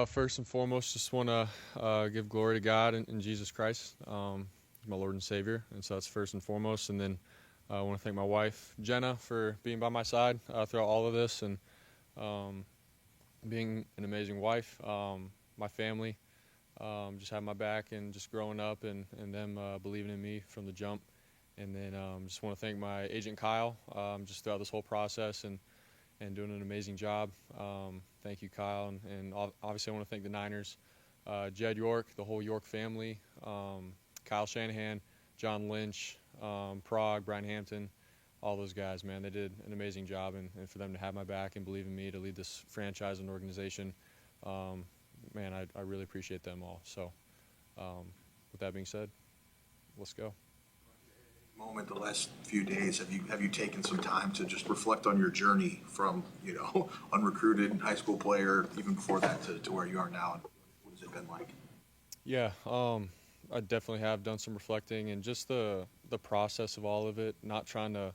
First and foremost, just want to give glory to God and Jesus Christ, my Lord and Savior, and so that's first and foremost. And then I want to thank my wife Jenna for being by my side throughout all of this and um, being an amazing wife. My family just had my back and just growing up and them believing in me from the jump. And then just want to thank my agent Kyle just throughout this whole process and doing an amazing job. Thank you, Kyle. And obviously I want to thank the Niners, Jed York, the whole York family, Kyle Shanahan, John Lynch, Prague, Brian Hampton, all those guys, man. They did an amazing job. And for them to have my back and believe in me to lead this franchise and organization, man, I really appreciate them all. So with that being said, let's go. Moment the last few days, have you taken some time to just reflect on your journey from unrecruited high school player even before that to where you are now, and what has it been like? Yeah, I definitely have done some reflecting and just the process of all of it, not trying to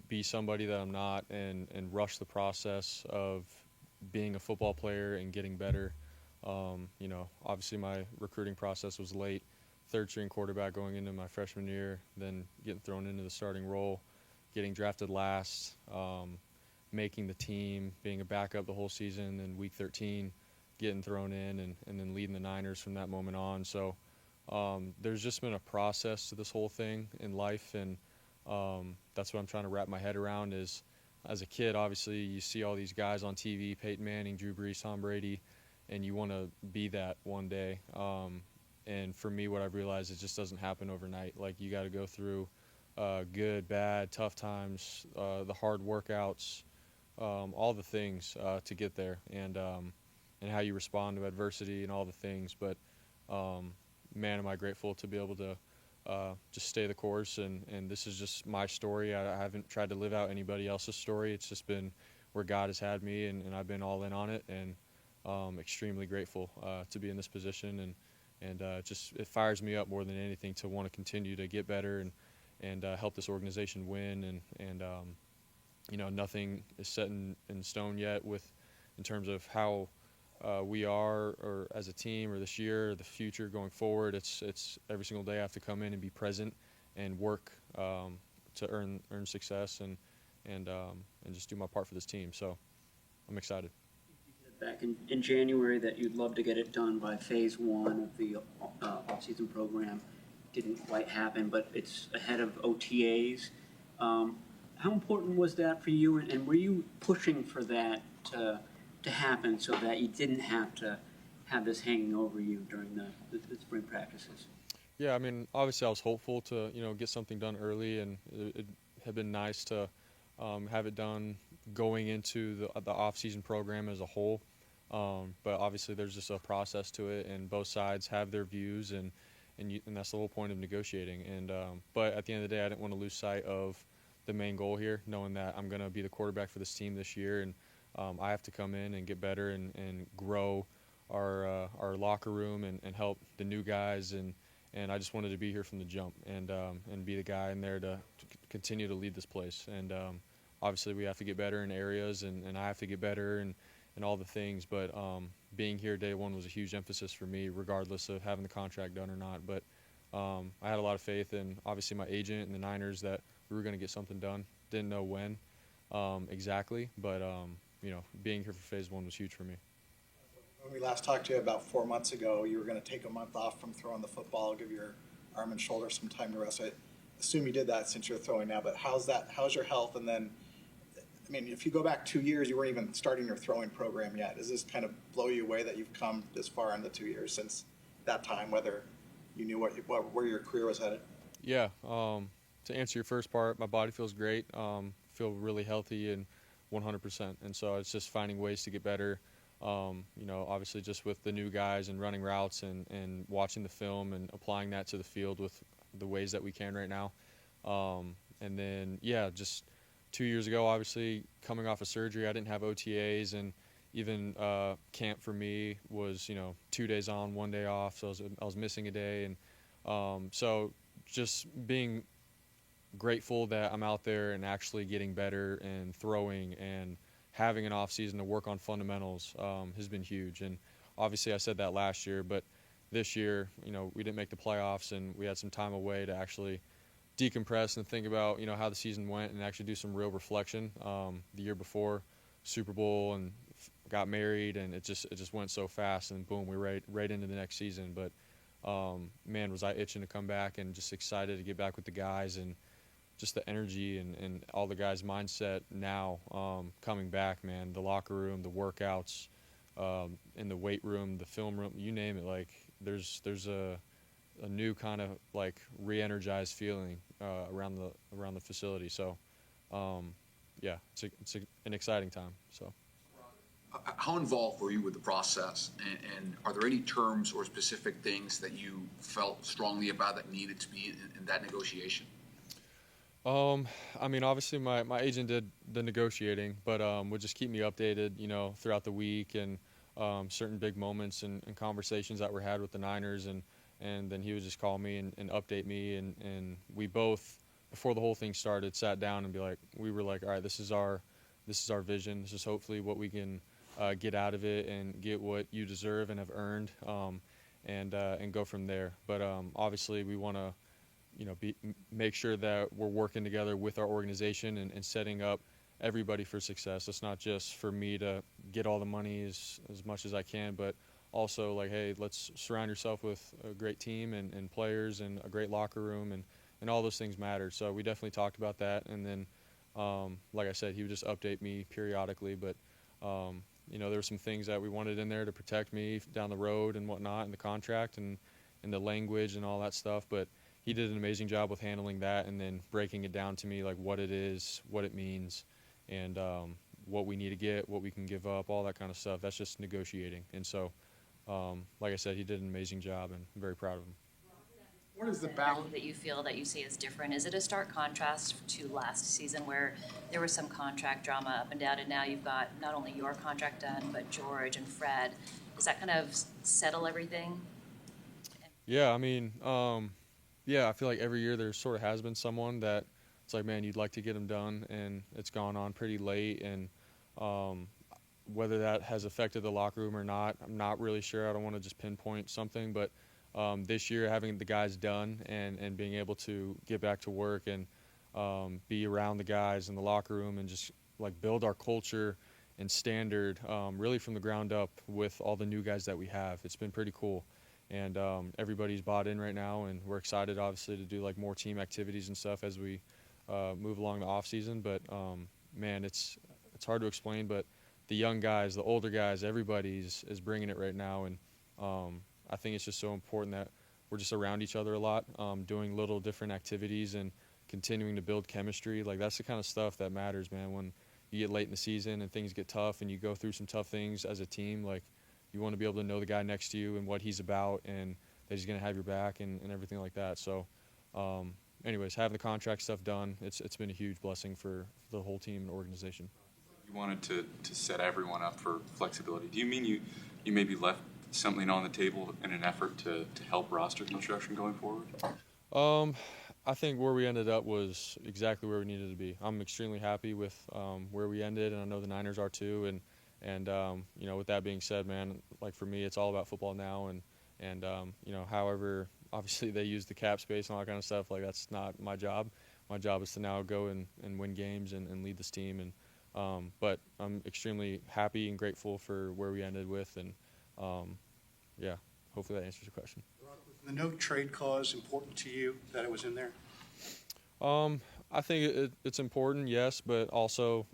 be somebody that I'm not and rush the process of being a football player and getting better. Obviously my recruiting process was late, third string quarterback going into my freshman year, then getting thrown into the starting role, getting drafted last, making the team, being a backup the whole season, and week 13 getting thrown in and then leading the Niners from that moment on. So there's just been a process to this whole thing in life, and that's what I'm trying to wrap my head around is as a kid, obviously you see all these guys on TV, Peyton Manning, Drew Brees, Tom Brady, and you want to be that one day. And for me, what I've realized, it just doesn't happen overnight. Like, you got to go through good, bad, tough times, the hard workouts, all the things to get there, and how you respond to adversity and all the things. But, man, am I grateful to be able to just stay the course. And this is just my story. I haven't tried to live out anybody else's story. It's just been where God has had me, and I've been all in on it. And extremely grateful to be in this position. And just it fires me up more than anything to want to continue to get better and help this organization win. And nothing is set in stone yet in terms of how we are or as a team or this year or the future going forward. It's every single day I have to come in and be present and work to earn success and just do my part for this team. So I'm excited. Back in January that you'd love to get it done by phase one of the off-season program. Didn't quite happen, but it's ahead of OTAs. How important was that for you, and were you pushing for that to happen so that you didn't have to have this hanging over you during the spring practices? Yeah, I mean, obviously I was hopeful to get something done early, and it had been nice to have it done going into the off-season program as a whole. But obviously there's just a process to it, and both sides have their views, and that's the whole point of negotiating. And but at the end of the day, I didn't want to lose sight of the main goal here, knowing that I'm going to be the quarterback for this team this year, and I have to come in and get better and grow our locker room and help the new guys. And I just wanted to be here from the jump and be the guy in there to continue to lead this place. And obviously we have to get better in areas, and I have to get better and all the things. But being here day one was a huge emphasis for me, regardless of having the contract done or not. But I had a lot of faith in, obviously, my agent and the Niners that we were going to get something done. Didn't know when exactly, but being here for phase one was huge for me. When we last talked to you about 4 months ago, you were going to take a month off from throwing the football, give your arm and shoulder some time to rest. I assume you did that since you're throwing now, but how's your health? And then, I mean, if you go back 2 years, you weren't even starting your throwing program yet. Does this kind of blow you away that you've come this far in the 2 years since that time, whether you knew where your career was headed? Yeah, to answer your first part, my body feels great. Feel really healthy and 100%. And so it's just finding ways to get better. Obviously just with the new guys and running routes and watching the film and applying that to the field with the ways that we can right now. And then, yeah, just 2 years ago, obviously coming off of surgery, I didn't have OTAs, and even camp for me was 2 days on, 1 day off. So I was missing a day. And so just being grateful that I'm out there and actually getting better and throwing and having an off season to work on fundamentals has been huge. And obviously I said that last year, but this year, we didn't make the playoffs, and we had some time away to actually decompress and think about, how the season went and actually do some real reflection. The year before, Super Bowl, and got married, and it just went so fast, and boom, we're right into the next season. But man, was I itching to come back, and just excited to get back with the guys, and just the energy and all the guys' mindset now coming back, man. The locker room, the workouts, in the weight room, the film room, you name it. Like there's a new kind of like re-energized feeling around the facility. So yeah, it's an exciting time. So. How involved were you with the process, and are there any terms or specific things that you felt strongly about that needed to be in that negotiation? I mean, obviously my agent did the negotiating, but would just keep me updated, throughout the week, and certain big moments and conversations that were had with the Niners, and then he would just call me and update me, and we both, before the whole thing started, sat down and we were like, all right, this is our vision. This is hopefully what we can get out of it and get what you deserve and have earned, and go from there. But obviously we want to, make sure that we're working together with our organization and setting up everybody for success. It's not just for me to get all the money as much as I can, but also like, hey, let's surround yourself with a great team and players and a great locker room, and all those things matter. So we definitely talked about that. And then, like I said, he would just update me periodically, but there were some things that we wanted in there to protect me down the road and whatnot, in the contract and the language and all that stuff. But he did an amazing job with handling that, and then breaking it down to me, like what it is, what it means, and what we need to get, what we can give up, all that kind of stuff. That's just negotiating. And so, like I said, he did an amazing job, and I'm very proud of him. What is the balance that you feel that you see as different? Is it a stark contrast to last season where there was some contract drama up and down, and now you've got not only your contract done, but George and Fred? Does that kind of settle everything? Yeah, I mean, yeah, I feel like every year there sort of has been someone that it's like, man, you'd like to get them done, and it's gone on pretty late. And whether that has affected the locker room or not, I'm not really sure. I don't want to just pinpoint something, but this year, having the guys done and being able to get back to work and be around the guys in the locker room and just like build our culture and standard really from the ground up with all the new guys that we have. It's been pretty cool. And everybody's bought in right now, and we're excited, obviously, to do like more team activities and stuff as we move along the off season. But man, it's hard to explain. But the young guys, the older guys, everybody's is bringing it right now, and I think it's just so important that we're just around each other a lot, doing little different activities and continuing to build chemistry. Like that's the kind of stuff that matters, man. When you get late in the season and things get tough, and you go through some tough things as a team, like. You want to be able to know the guy next to you and what he's about, and that he's going to have your back and everything like that. So, anyways, having the contract stuff done, it's been a huge blessing for the whole team and organization. You wanted to set everyone up for flexibility. Do you mean you maybe left something on the table in an effort to help roster construction going forward? I think where we ended up was exactly where we needed to be. I'm extremely happy with where we ended, and I know the Niners are too. And with that being said, man, like for me, it's all about football now, and however, obviously they use the cap space and all that kind of stuff. Like that's not my job. My job is to now go and win games and lead this team. And but I'm extremely happy and grateful for where we ended with, and yeah, hopefully that answers your question. The no trade clause important to you that it was in there? I think it's important, yes, but also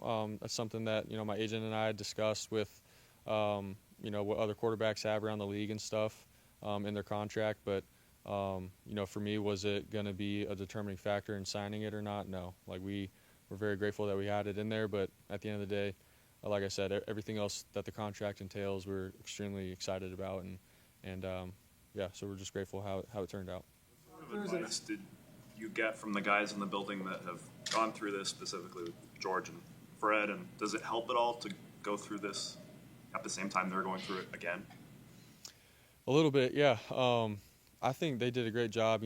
it's something that my agent and I discussed with what other quarterbacks have around the league and stuff in their contract. But for me, was it going to be a determining factor in signing it or not? No. Like we're very grateful that we had it in there, but at the end of the day, like I said, everything else that the contract entails, we're extremely excited about, and yeah, so we're just grateful how it turned out. What sort of advice did you get from the guys in the building that have gone through this, specifically with George and Fred, and does it help at all to go through this at the same time they're going through it again? A little bit, yeah. I think they did a great job,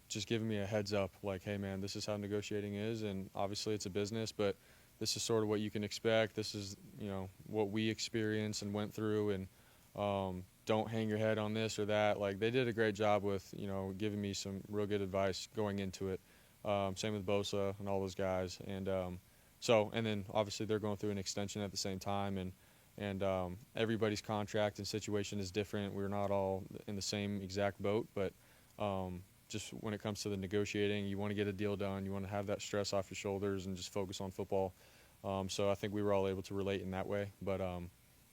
just giving me a heads up, like, hey man, this is how negotiating is, and obviously it's a business, but this is sort of what you can expect. This is, what we experienced and went through, and don't hang your head on this or that. Like, they did a great job with, giving me some real good advice going into it. Same with Bosa and all those guys. And and then obviously they're going through an extension at the same time, and everybody's contract and situation is different. We're not all in the same exact boat, but just when it comes to the negotiating, you want to get a deal done. You want to have that stress off your shoulders and just focus on football. So I think we were all able to relate in that way. But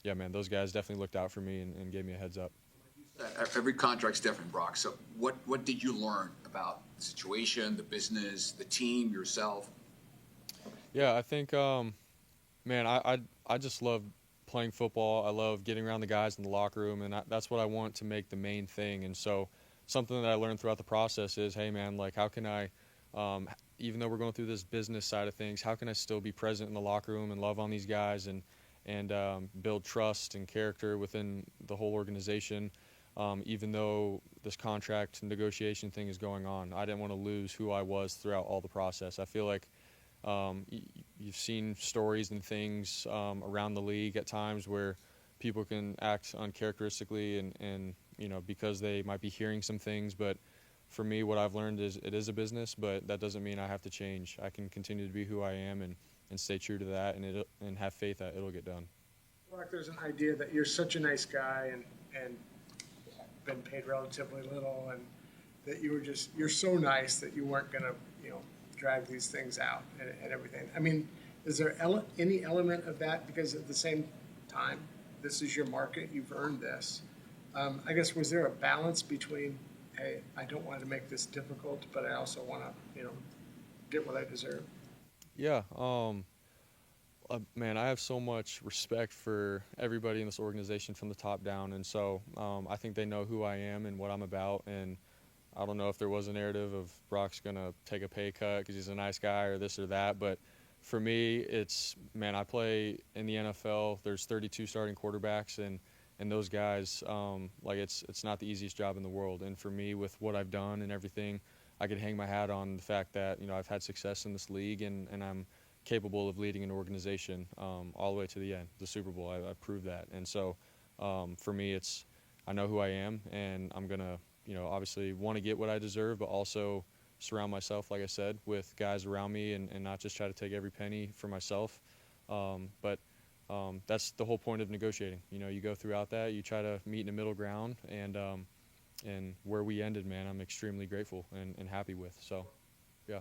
yeah, man, those guys definitely looked out for me and gave me a heads up. Every contract's different, Brock. So what did you learn about the situation, the business, the team, yourself? Yeah, I think, man, I just love playing football. I love getting around the guys in the locker room, and that's what I want to make the main thing. And so something that I learned throughout the process is, hey, man, like, how can I, even though we're going through this business side of things, how can I still be present in the locker room and love on these guys and build trust and character within the whole organization, even though this contract negotiation thing is going on. I didn't want to lose who I was throughout all the process. I feel like you've seen stories and things around the league at times where people can act uncharacteristically and because they might be hearing some things. But for me, what I've learned is it is a business, but that doesn't mean I have to change. I can continue to be who I am and stay true to that and have faith that it'll get done. Brock, there's an idea that you're such a nice guy and been paid relatively little, and that you're so nice that you weren't going to, drag these things out and everything. I mean, is there any element of that? Because at the same time, this is your market, you've earned this. I guess, was there a balance between, hey, I don't want to make this difficult, but I also want to, get what I deserve? Yeah, man, I have so much respect for everybody in this organization from the top down, and so I think they know who I am and what I'm about. And I don't know if there was a narrative of Brock's gonna take a pay cut because he's a nice guy or this or that, but for me, it's, man, I play in the NFL. There's 32 starting quarterbacks, and those guys, like, it's not the easiest job in the world. And for me, with what I've done and everything, I could hang my hat on the fact that I've had success in this league, and I'm capable of leading an organization all the way to the end, the Super Bowl. I proved that. And so for me, it's, I know who I am, and I'm gonna obviously want to get what I deserve, but also surround myself, like I said, with guys around me and not just try to take every penny for myself. But that's the whole point of negotiating. You go throughout that, you try to meet in the middle ground, and where we ended, man, I'm extremely grateful and happy with. So, yeah.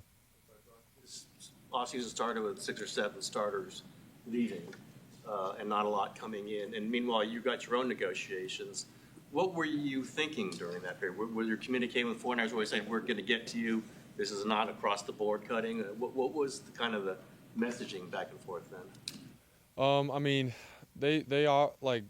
This offseason started with 6 or 7 starters leaving and not a lot coming in. And meanwhile, you got your own negotiations. What were you thinking during that period? Were you communicating with 49ers always saying, we're going to get to you, this is not across the board cutting? What was the kind of the messaging back and forth then? I mean, they all, like,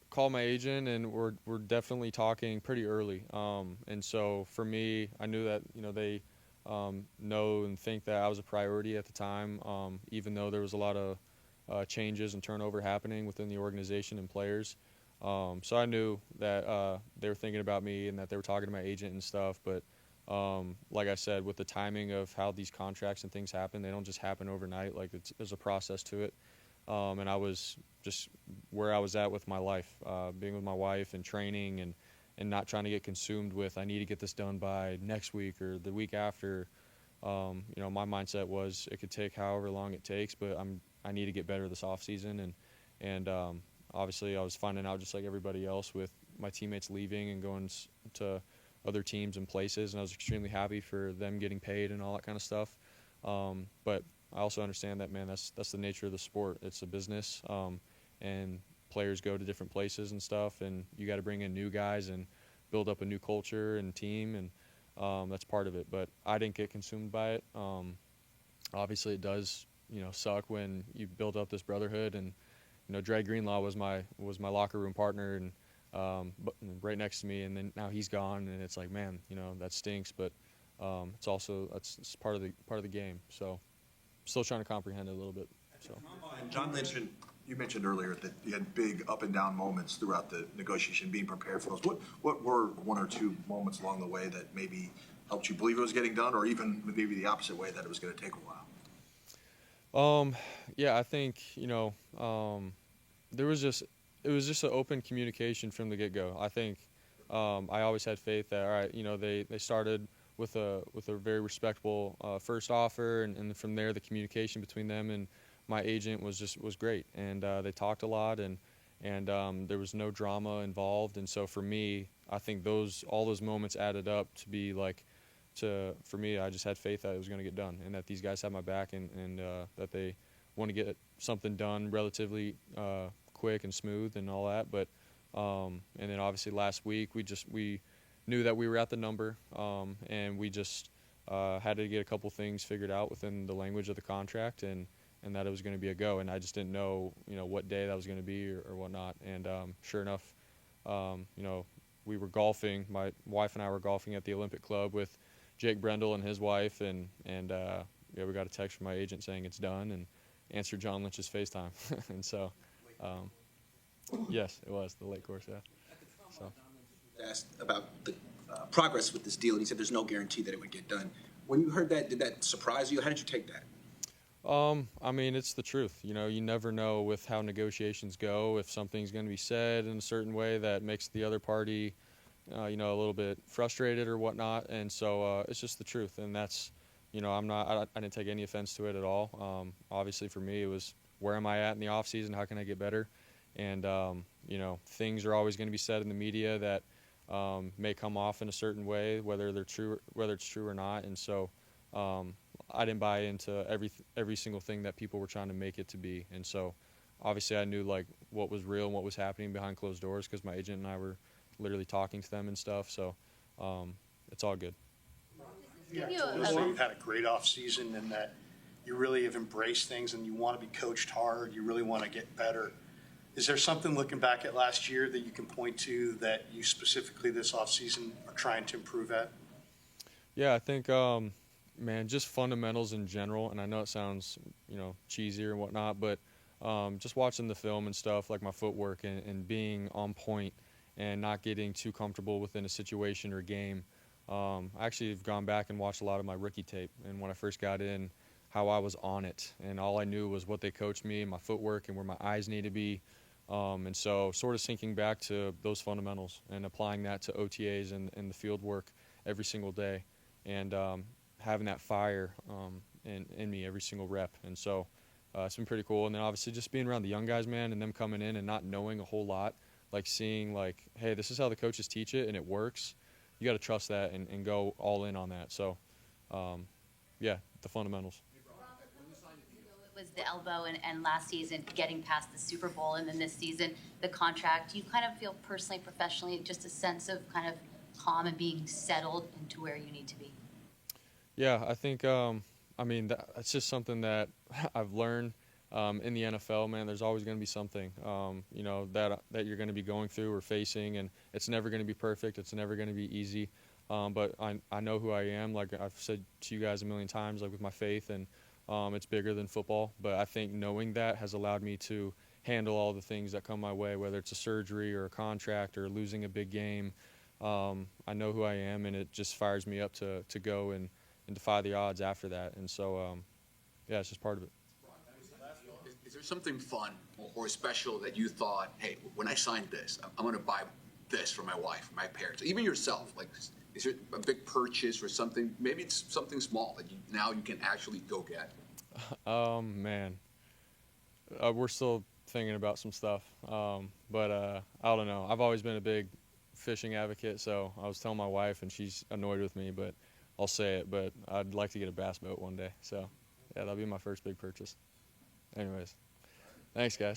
called my agent, and we're definitely talking pretty early. And so for me, I knew that, they know and think that I was a priority at the time, even though there was a lot of changes and turnover happening within the organization and players. So I knew that they were thinking about me and that they were talking to my agent and stuff. But like I said, with the timing of how these contracts and things happen, they don't just happen overnight. Like, there's a process to it. And I was just where I was at with my life, being with my wife and training and not trying to get consumed with, I need to get this done by next week or the week after. My mindset was it could take however long it takes, but I need to get better this off season. And obviously I was finding out, just like everybody else, with my teammates leaving and going to other teams and places, and I was extremely happy for them getting paid and all that kind of stuff. But I also understand that, man, that's the nature of the sport. It's a business, and players go to different places and stuff, and you got to bring in new guys and build up a new culture and team, and that's part of it. But I didn't get consumed by it. Obviously it does, suck when you build up this brotherhood, and Dre Greenlaw was my locker room partner, and but right next to me, and then now he's gone, and it's like, man, that stinks. But it's also it's part of the game. So still trying to comprehend it a little bit. So You mentioned earlier that you had big up and down moments throughout the negotiation, being prepared for those. What were 1 or 2 moments along the way that maybe helped you believe it was getting done, or even maybe the opposite way, that it was going to take a while? Yeah, I think, there was just it was just an open communication from the get-go. I think I always had faith that all right, they started with a very respectable first offer, and from there the communication between them and my agent was great, and they talked a lot, and there was no drama involved, and so for me, I think all those moments added up to be like for me, I just had faith that it was going to get done, and that these guys had my back, and that they want to get something done relatively quick and smooth and all that. But and then obviously last week we knew that we were at the number, and we just had to get a couple things figured out within the language of the contract, and that it was going to be a go. And I just didn't know what day that was going to be or whatnot. And sure enough, we were golfing. My wife and I were golfing at the Olympic Club with Jake Brendel and his wife, and yeah, we got a text from my agent saying it's done, and answered John Lynch's FaceTime, and so yes, it was the late course, yeah. So Asked about the progress with this deal, and he said there's no guarantee that it would get done. When you heard that, did that surprise you? How did you take that? I mean, it's the truth. You never know with how negotiations go if something's going to be said in a certain way that makes the other party, a little bit frustrated or whatnot. And so it's just the truth. And that's, I didn't take any offense to it at all. Obviously, for me, it was where am I at in the off season? How can I get better? And things are always going to be said in the media that may come off in a certain way, whether it's true or not. And so I didn't buy into every single thing that people were trying to make it to be. And so obviously I knew like what was real and what was happening behind closed doors, because my agent and I were literally talking to them and stuff. So it's all good. Yeah, told us that you've had a great offseason and that you really have embraced things and you want to be coached hard. You really want to get better. Is there something looking back at last year that you can point to that you specifically this offseason are trying to improve at? Yeah, I think, man, just fundamentals in general. And I know it sounds, cheesy or whatnot, but just watching the film and stuff, like my footwork and being on point and not getting too comfortable within a situation or game. I actually have gone back and watched a lot of my rookie tape. And when I first got in, how I was on it. And all I knew was what they coached me, my footwork, and where my eyes need to be. And so sort of syncing back to those fundamentals and applying that to OTAs and the field work every single day, and having that fire in me every single rep. And so it's been pretty cool. And then obviously just being around the young guys, man, and them coming in and not knowing a whole lot, like seeing like, hey, this is how the coaches teach it and it works. You got to trust that and go all in on that. So, yeah, the fundamentals. It was the elbow and last season getting past the Super Bowl, and then this season the contract. You kind of feel personally, professionally, just a sense of kind of calm and being settled into where you need to be. Yeah, I think that's just something that I've learned in the NFL. Man, there's always going to be something that you're going to be going through or facing, and it's never going to be perfect. It's never going to be easy. But I know who I am. Like I've said to you guys a million times, like with my faith, and it's bigger than football. But I think knowing that has allowed me to handle all the things that come my way, whether it's a surgery or a contract or losing a big game. I know who I am, and it just fires me up to go and defy the odds after that. And so, yeah, it's just part of it. Is there something fun or special that you thought, hey, when I signed this, I'm going to buy this for my wife, my parents, even yourself? Like, is there a big purchase or something? Maybe it's something small that now you can actually go get. Man, we're still thinking about some stuff. But I don't know. I've always been a big fishing advocate, so I was telling my wife, and she's annoyed with me, but I'll say it. But I'd like to get a bass boat one day. So, yeah, that'll be my first big purchase. Anyways, thanks, guys.